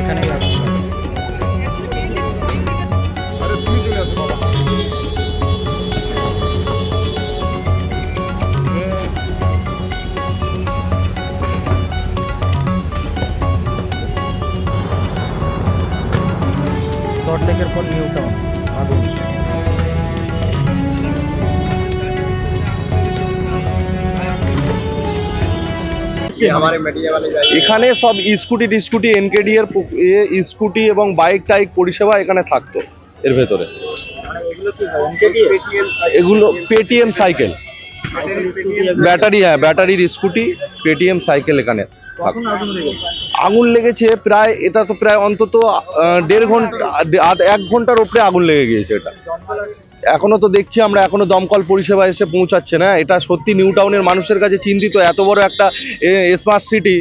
এখানেই আগুন লাগে। সল্টলেকের পর নিউ টাউন আগুন। এখানে সব স্কুটি এনকেডি এর স্কুটি এবং বাইক টাইক পরিষেবা এখানে থাকতো এর ভেতরে। এগুলো পেটিএম সাইকেল, ব্যাটারির স্কুটি, পেটিএম সাইকেল এখানে থাকতো। আগুন লেগেছে প্রায়, এটা তো প্রায় অন্তত 1.5 ঘন্টা 1 ঘন্টার উপরে আগুন লেগে গিয়েছে। এটা এখনো তো দেখছি আমরা, এখনো দমকল পরিষেবা এসে পৌঁছাচ্ছে না। এটা সত্যি নিউ টাউনের মানুষের কাছে চিন্তিত। এত বড় একটা স্মার্ট সিটি